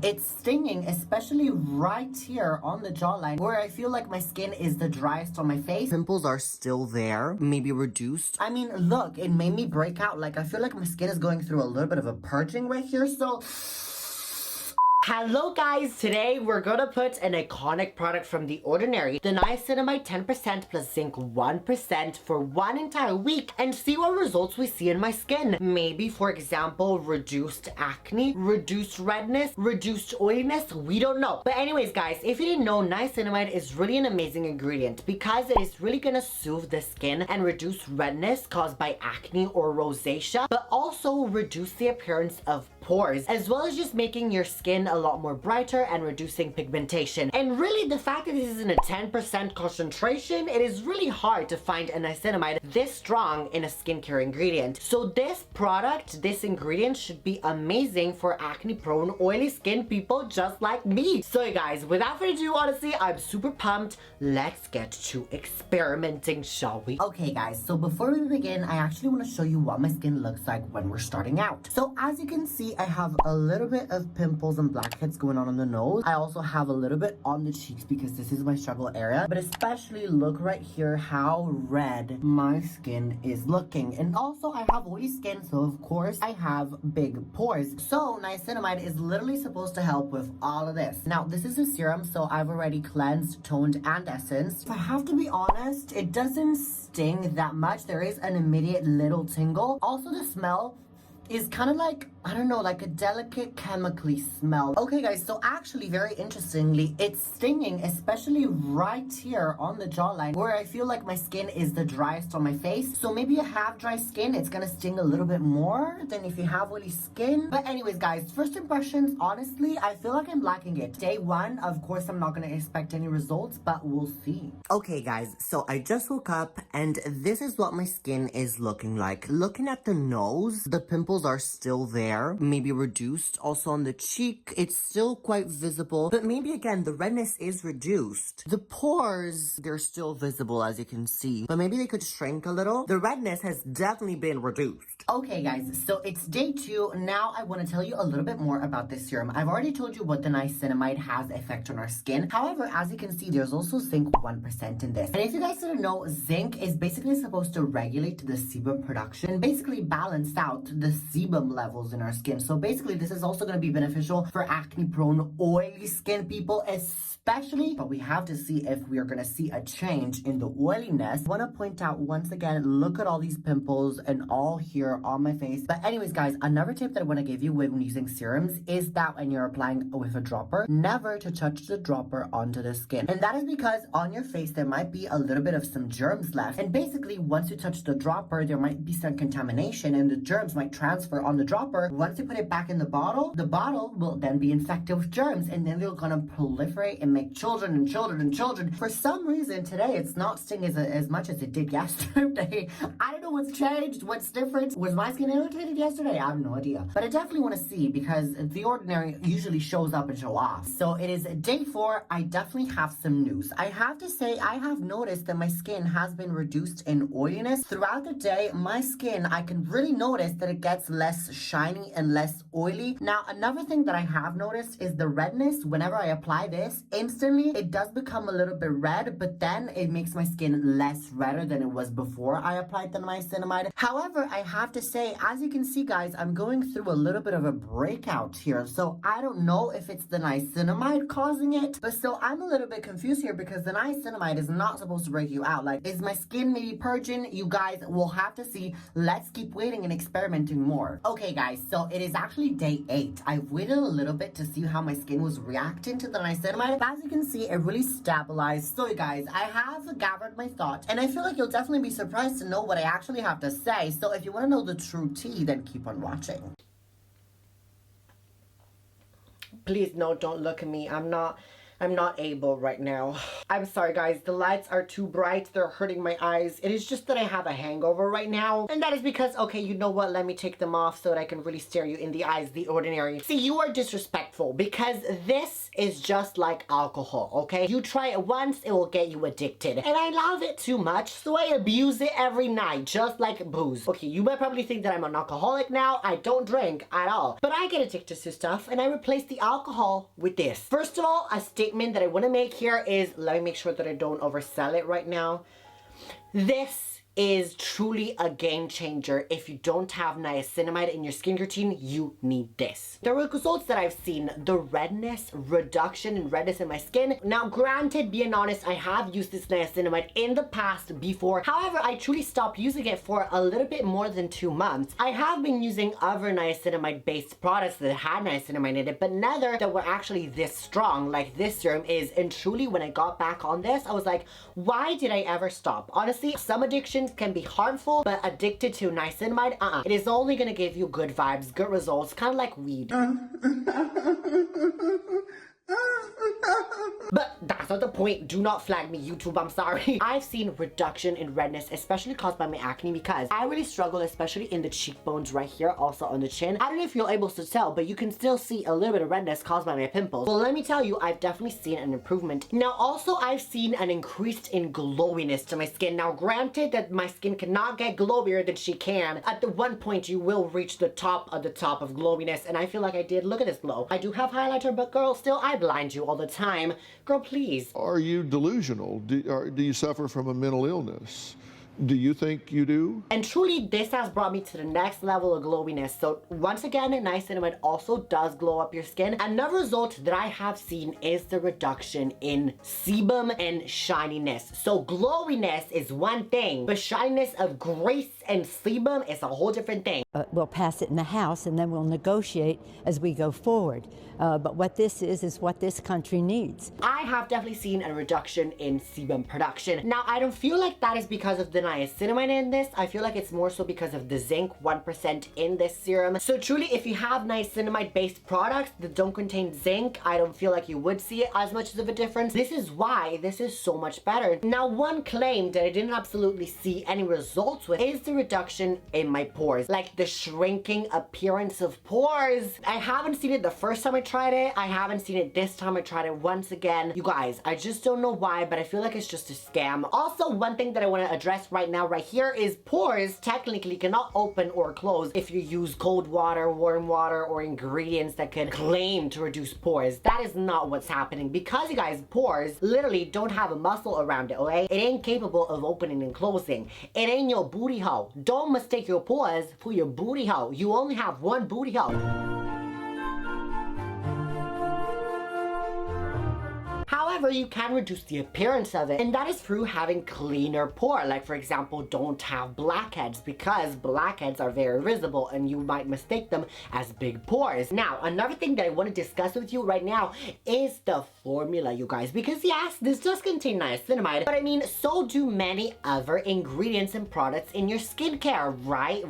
It's stinging, especially right here on the jawline where I feel like my skin is the driest on my face. Pimples are still there, maybe reduced. I mean, look, it made me break out. Like, I feel like my skin is going through a little bit of a purging right here, so... Hello guys, today we're gonna put an iconic product from The Ordinary, the niacinamide 10% plus zinc 1% for 1 entire week and see what results we see in my skin. Maybe, for example, reduced acne, reduced redness, reduced oiliness, we don't know. But anyways guys, if you didn't know, niacinamide is really an amazing ingredient because it is really gonna soothe the skin and reduce redness caused by acne or rosacea, but also reduce the appearance of pores, as well as just making your skin a lot more brighter and reducing pigmentation. And really, the fact that this is in a 10% concentration, it is really hard to find a niacinamide this strong in a skincare ingredient. So this product, this ingredient should be amazing for acne prone, oily skin people just like me. So you guys, without further ado, honestly, I'm super pumped. Let's get to experimenting, shall we? Okay guys, so before we begin, I actually want to show you what my skin looks like when we're starting out. So as you can see, I have a little bit of pimples and blackheads going on the nose. I also have a little bit on the cheeks because this is my struggle area. But especially look right here how red my skin is looking. And also I have oily skin, so of course I have big pores. So niacinamide is literally supposed to help with all of this. Now this is a serum, so I've already cleansed, toned, and essenced. If I have to be honest, it doesn't sting that much. There is an immediate little tingle. Also the smell is kind of like, I don't know, like a delicate chemically smell. Okay guys, so actually very interestingly, it's stinging, especially right here on the jawline where I feel like my skin is the driest on my face. So maybe you have dry skin, it's gonna sting a little bit more than if you have oily skin. But anyways guys, first impressions, honestly, I feel like I'm liking it. Day 1, of course, I'm not gonna expect any results, but we'll see. Okay guys, so I just woke up and this is what my skin is looking like. Looking at the nose, the pimples are still there, maybe reduced. Also on the cheek, it's still quite visible, but maybe again the redness is reduced. The pores, they're still visible as you can see, but maybe they could shrink a little. The redness has definitely been reduced. Okay guys, so it's day 2. Now I want to tell you a little bit more about this serum. I've already told you what the niacinamide has effect on our skin. However, as you can see, there's also zinc 1% in this. And if you guys didn't know, zinc is basically supposed to regulate the sebum production and basically balance out the sebum levels in our skin. So basically this is also going to be beneficial for acne prone, oily skin people especially, but we have to see if we are going to see a change in the oiliness. I want to point out once again, look at all these pimples and all here on my face. But anyways guys, another tip that I want to give you when using serums is that when you're applying with a dropper, never to touch the dropper onto the skin. And that is because on your face there might be a little bit of some germs left, and basically once you touch the dropper there might be some contamination and the germs might transfer on the dropper. Once you put it back in the bottle will then be infected with germs, and then they're gonna proliferate and make children and children and children. For some reason today it's not stinging as much as it did yesterday. I don't know what's changed, what's different. Was my skin irritated yesterday? I have no idea. But I definitely want to see because The Ordinary usually shows up and show off. So it is day 4. I definitely have some news. I have to say I have noticed that my skin has been reduced in oiliness. Throughout the day, my skin, I can really notice that it gets less shiny and less oily. Now, another thing that I have noticed is the redness. Whenever I apply this, instantly it does become a little bit red, but then it makes my skin less redder than it was before I applied the niacinamide. However, I have to say, as you can see guys, I'm going through a little bit of a breakout here. So I don't know if it's the niacinamide causing it, but still I'm a little bit confused here because the niacinamide is not supposed to break you out. Like, is my skin maybe purging? You guys will have to see. Let's keep waiting and experimenting more. Okay guys, so it is actually day 8. I've waited a little bit to see how my skin was reacting to the niacinamide. But as you can see, it really stabilized. So you guys, I have gathered my thoughts and I feel like you'll definitely be surprised to know what I actually have to say. So if you want to know the true tea, then keep on watching. Please no, don't look at me. I'm not able right now. I'm sorry guys, the lights are too bright. They're hurting my eyes. It is just that I have a hangover right now. And that is because, okay, you know what? Let me take them off so that I can really stare you in the eyes, The Ordinary. See, you are disrespectful because this is just like alcohol, okay? You try it once, it will get you addicted. And I love it too much, so I abuse it every night, just like booze. Okay, you might probably think that I'm an alcoholic now. I don't drink at all. But I get addicted to stuff and I replace the alcohol with this. First of all, a statement that I want to make here is, let me make sure that I don't oversell it right now. This is truly a game changer. If you don't have niacinamide in your skin routine, you need this. The results that I've seen, the redness, reduction in redness in my skin. Now granted, being honest, I have used this niacinamide in the past before. However, I truly stopped using it for a little bit more than 2 months. I have been using other niacinamide based products that had niacinamide in it, but neither that were actually this strong like this serum is. And truly, when I got back on this, I was like, why did I ever stop? Honestly, some addictions can be harmful, but addicted to niacinamide, it is only gonna give you good vibes, good results, kind of like weed. But that's not the point. Do not flag me, YouTube. I'm sorry. I've seen reduction in redness, especially caused by my acne, because I really struggle, especially in the cheekbones right here, also on the chin. I don't know if you're able to tell, but you can still see a little bit of redness caused by my pimples. Well, let me tell you, I've definitely seen an improvement. Now, also, I've seen an increase in glowiness to my skin. Now, granted that my skin cannot get glowier than she can, at the one point you will reach the top of glowiness, and I feel like I did. Look at this glow. I do have highlighter, but girl, still, I blind you all the time. Girl, please. Are you delusional? Do you suffer from a mental illness? Do you think you do? And truly, this has brought me to the next level of glowiness. So once again, niacinamide also does glow up your skin. Another result that I have seen is the reduction in sebum and shininess. So glowiness is one thing, but shininess of grace and sebum is a whole different thing. We'll pass it in the House and then we'll negotiate as we go forward. But what this is what this country needs. I have definitely seen a reduction in sebum production. Now, I don't feel like that is because of the niacinamide in this. I feel like it's more so because of the zinc 1% in this serum. So truly, if you have niacinamide based products that don't contain zinc, I don't feel like you would see it as much of a difference. This is why this is so much better. Now, one claim that I didn't absolutely see any results with is the reduction in my pores, like the shrinking appearance of pores. I haven't seen it the first time I tried it. I haven't seen it this time I tried it once again. You guys, I just don't know why, but I feel like it's just a scam. Also, one thing that I want to address right now, right here, is pores technically cannot open or close if you use cold water, warm water, or ingredients that can claim to reduce pores. That is not what's happening, because you guys, pores literally don't have a muscle around it, okay? It ain't capable of opening and closing. It ain't your booty hole. Don't mistake your pores for your booty hole. You only have one booty hole. However, you can reduce the appearance of it, and that is through having cleaner pore. Like, for example, don't have blackheads, because blackheads are very visible and you might mistake them as big pores. Now, another thing that I want to discuss with you right now is the formula, you guys, because yes, this does contain niacinamide, but I mean, so do many other ingredients and products in your skincare, right?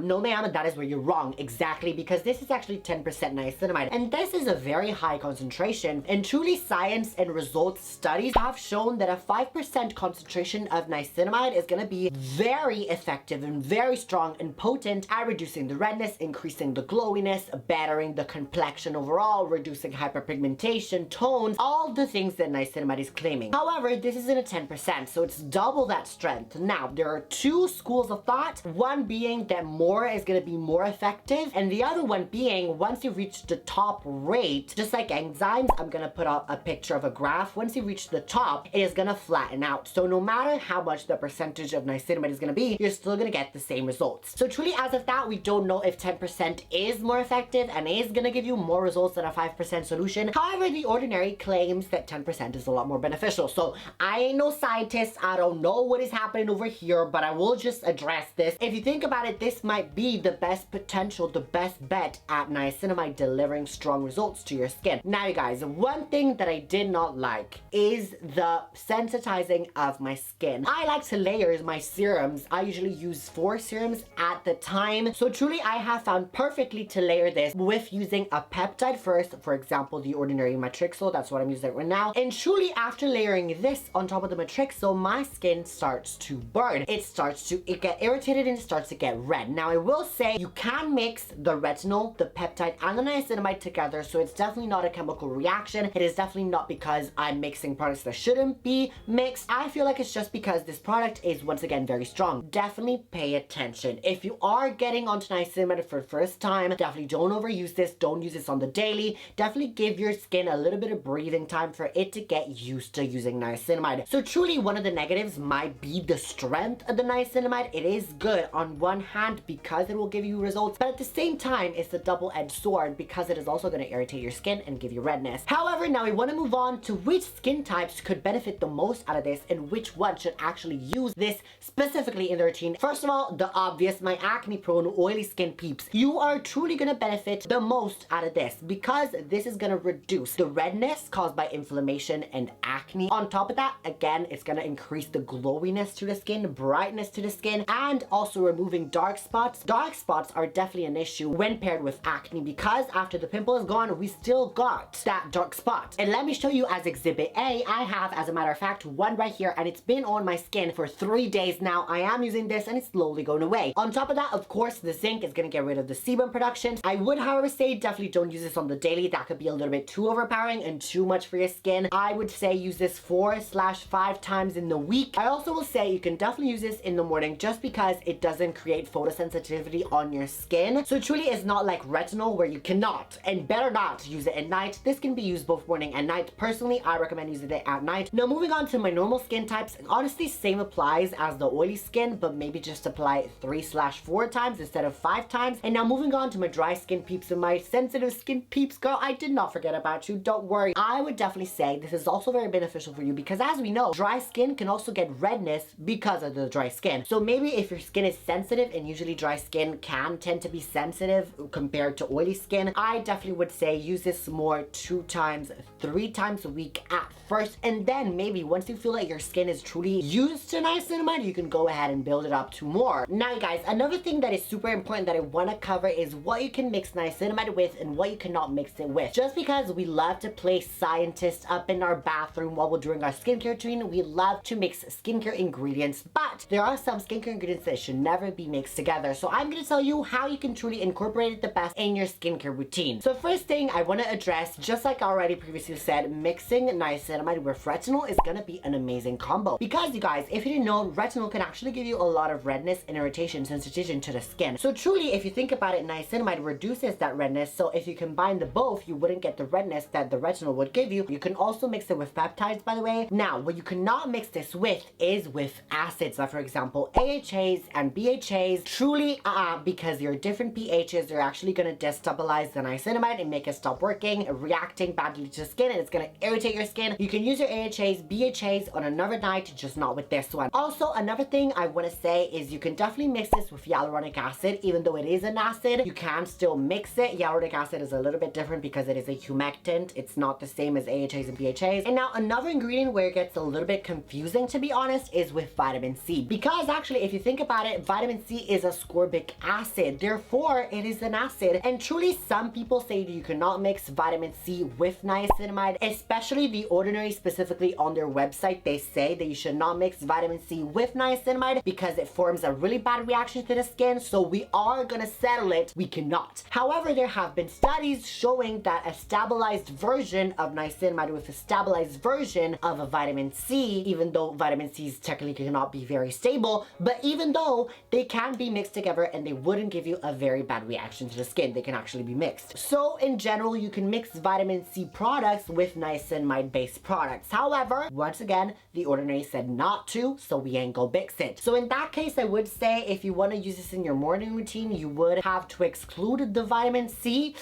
No ma'am, that is where you're wrong. Exactly, because this is actually 10% niacinamide, and this is a very high concentration, and truly science and results studies have shown that a 5% concentration of niacinamide is going to be very effective and very strong and potent at reducing the redness, increasing the glowiness, bettering the complexion overall, reducing hyperpigmentation, tones, all the things that niacinamide is claiming. However, this isn't a 10%, so it's double that strength. Now, there are two schools of thought, one being that more is going to be more effective, and the other one being once you reach the top rate, just like enzymes, I'm going to put up a picture of a graph. Once you reach the top, it is gonna flatten out. So no matter how much the percentage of niacinamide is gonna be, you're still gonna get the same results. So truly, as of that, we don't know if 10% is more effective and is gonna give you more results than a 5% solution. However, The Ordinary claims that 10% is a lot more beneficial. So I ain't no scientist. I don't know what is happening over here, but I will just address this. If you think about it, this might be the best potential, the best bet at niacinamide delivering strong results to your skin. Now, you guys, one thing that I did not like is the sensitizing of my skin. I like to layer my serums. I usually use 4 serums at the time. So truly I have found perfectly to layer this with using a peptide first, for example, the Ordinary Matrixyl, that's what I'm using right now. And truly after layering this on top of the Matrixyl, my skin starts to burn. It starts to get irritated and it starts to get red. Now I will say you can mix the retinol, the peptide, and the niacinamide together, so it's definitely not a chemical reaction. It is definitely not because I'm mixing products that shouldn't be mixed. I feel like it's just because this product is once again very strong. Definitely pay attention. If you are getting onto niacinamide for the first time, definitely don't overuse this. Don't use this on the daily. Definitely give your skin a little bit of breathing time for it to get used to using niacinamide. So truly one of the negatives might be the strength of the niacinamide. It is good on one hand because it will give you results, but at the same time it's a double-edged sword because it is also going to irritate your skin and give you redness. However, now we want to move on to which skin types could benefit the most out of this and which one should actually use this specifically in their routine. First of all, the obvious, my acne prone oily skin peeps. You are truly going to benefit the most out of this because this is going to reduce the redness caused by inflammation and acne. On top of that, again, it's going to increase the glowiness to the skin, brightness to the skin, and also removing dark spots. Dark spots are definitely an issue when paired with acne because after the pimple is gone, we still got that dark spot. And let me show you as exhibit A. I have, as a matter of fact, one right here, and it's been on my skin for 3 days now. I am using this and it's slowly going away. On top of that, of course, the zinc is going to get rid of the sebum production. I would, however, say definitely don't use this on the daily. That could be a little bit too overpowering and too much for your skin. I would say use this 4/5 times in the week. I also will say you can definitely use this in the morning just because it doesn't create photosensitivity on your skin. So truly it's not like retinol where you cannot and better not use it at night. This can be used both morning and night. Personally, I recommend using it at night. Now moving on to my normal skin types, honestly same applies as the oily skin, but maybe just apply 3/4 times instead of 5 times. And now moving on to my dry skin peeps and my sensitive skin peeps, girl, I did not forget about you, don't worry. I would definitely say this is also very beneficial for you because as we know, dry skin can also get redness because of the dry skin. So maybe if your skin is sensitive, and usually dry skin can tend to be sensitive compared to oily skin, I definitely would say use this more 2 times, 3 times a week at first, and then maybe once you feel like your skin is truly used to niacinamide, you can go ahead and build it up to more. Now guys, another thing that is super important that I want to cover is what you can mix niacinamide with and what you cannot mix it with. Just because we love to play scientist up in our bathroom while we're doing our skincare routine, we love to mix skincare ingredients, but there are some skincare ingredients that should never be mixed together. So I'm going to tell you how you can truly incorporate it the best in your skincare routine. So first thing I want to address, just like I already previously said, mixing niacinamide with retinol is going to be an amazing combo. Because you guys, if you didn't know, retinol can actually give you a lot of redness and irritation, sensitization to the skin. So truly, if you think about it, niacinamide reduces that redness. So if you combine the both, you wouldn't get the redness that the retinol would give you. You can also mix it with peptides, by the way. Now, what you cannot mix this with is with acids, like for example, AHAs and BHAs. Truly, because your different pHs are actually going to destabilize the niacinamide and make it stop working, reacting badly to the skin, and it's going to irritate your skin. You can use your AHAs, BHAs on another night, just not with this one. Also, another thing I want to say is you can definitely mix this with hyaluronic acid. Even though it is an acid, you can still mix it. Hyaluronic acid is a little bit different because it is a humectant. It's not the same as AHAs and BHAs. And now another ingredient where it gets a little bit confusing, to be honest, is with vitamin C. Because actually, if you think about it, vitamin C is a ascorbic acid. Therefore, it is an acid. And truly, some people say that you cannot mix vitamin C with niacinamide, especially the Ordinary specifically on their website. They say that you should not mix vitamin C with niacinamide because it forms a really bad reaction to the skin. So we are gonna settle it, we cannot. However, there have been studies showing that a stabilized version of niacinamide with a stabilized version of a vitamin C, even though vitamin C's technically cannot be very stable, but even though they can be mixed together and they wouldn't give you a very bad reaction to the skin, they can actually be mixed. So in general, you can mix vitamin C products with niacinamide based products. However, once again, the Ordinary said not to, so we ain't go mix it. So in that case, I would say if you want to use this in your morning routine, you would have to exclude the vitamin C.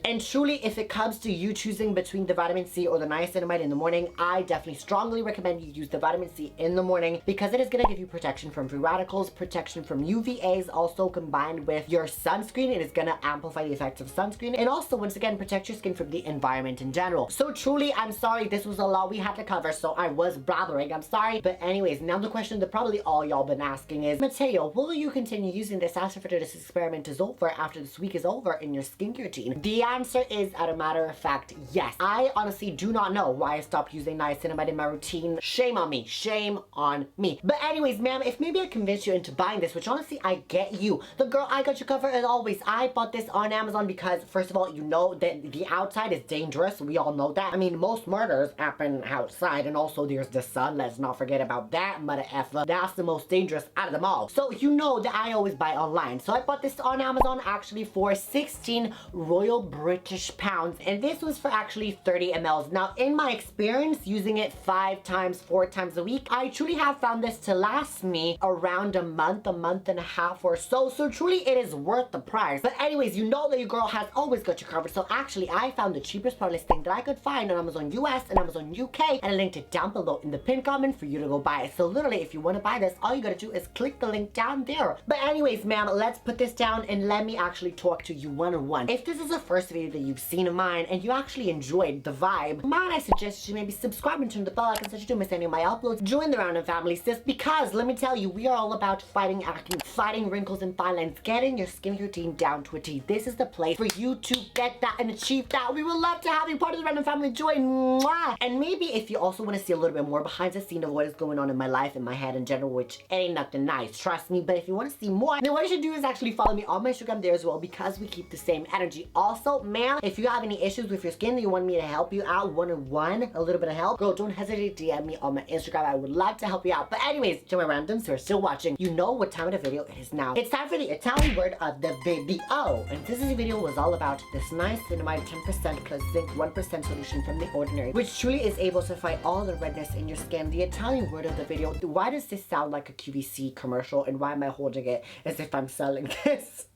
And truly, if it comes to you choosing between the vitamin C or the niacinamide in the morning, I definitely strongly recommend you use the vitamin C in the morning because it is going to give you protection from free radicals, protection from UVAs, also combined with your sunscreen. It is going to amplify the effects of sunscreen and also, once again, protect your skin from the environment in general. So truly, I'm sorry, this was a lot we had to cover, so I was blabbering. I'm sorry. But anyways, now the question that probably all y'all been asking is, Mateo, will you continue using this after this experiment is over, after this week is over in your skincare routine? The answer is, as a matter of fact, yes. I honestly do not know why I stopped using niacinamide in my routine. Shame on me. Shame on me. But anyways, ma'am, if maybe I convinced you into buying this, which honestly, I get you. The girl, I got you covered as always. I bought this on Amazon because, first of all, you know that the outside is dangerous. We all know that. I mean, most murders happen outside, and also there's the sun. Let's not forget about that, mother effer. That's the most dangerous out of them all. So you know that I always buy online. So I bought this on Amazon actually for 16 Royal British pounds, and this was for actually 30 mls. Now, in my experience using it 4 times a week, I truly have found this to last me around a month and a half or so. So truly it is worth the price. But anyways, you know that your girl has always got you covered. So actually I found the cheapest product listing that I could find on Amazon US and Amazon UK, and I linked it down below in the pinned comment for you to go buy it. So literally, if you want to buy this, all you gotta do is click the link down there. But anyways, ma'am, let's put this down and let me actually talk to you one-on-one. If this is the first video that you've seen of mine and you actually enjoyed the vibe, might I suggest you maybe subscribe and turn the bell icon so you don't miss any of my uploads. Join the Random Family, sis, because let me tell you, we are all about fighting acne, fighting wrinkles and fine lines, getting your skin routine down to a T. This is the place for you to get that and achieve that. We would love to have you part of the Random Family. Join. Mwah! And maybe if you also want to see a little bit more behind the scene of what is going on in my life, in my head in general, which ain't nothing nice, trust me. But if you want to see more, then what you should do is actually follow me on my Instagram there as well, because we keep the same energy. Also, ma'am, if you have any issues with your skin that you want me to help you out one-on-one, a little bit of help, girl, don't hesitate to DM me on my Instagram. I would love to help you out. But anyways, to my randoms who are still watching, you know what time of the video it is now. It's time for the Italian word of the video. And this video was all about this niacinamide 10% plus zinc 1% solution from The Ordinary, which truly is able to fight all the redness in your skin. The Italian word of the video. Why does this sound like a QVC commercial, and why am I holding it as if I'm selling this?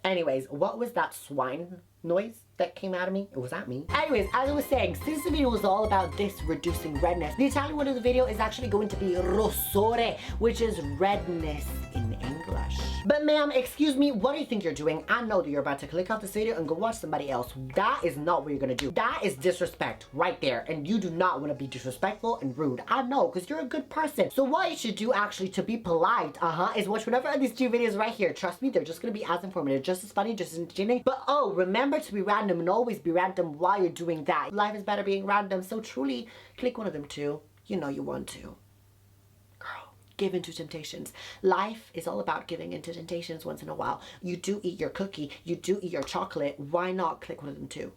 Anyways, what was that swine noise that came out of me? It was at me. Anyways, as I was saying, since the video was all about this reducing redness, the Italian word of the video is actually going to be rossore, which is redness in English. But ma'am, excuse me, what do you think you're doing? I know that you're about to click off this video and go watch somebody else. That is not what you're gonna do. That is disrespect right there, and you do not want to be disrespectful and rude. I know, because you're a good person. So what you should do actually to be polite, is watch whatever of these 2 videos right here. Trust me, they're just gonna be as informative, just as funny, just as entertaining. But oh, remember to be random and always be random while you're doing that. Life is better being random, so truly click one of them too. You know you want to. Give into temptations. Life is all about giving into temptations once in a while. You do eat your cookie, you do eat your chocolate. Why not click one of them too?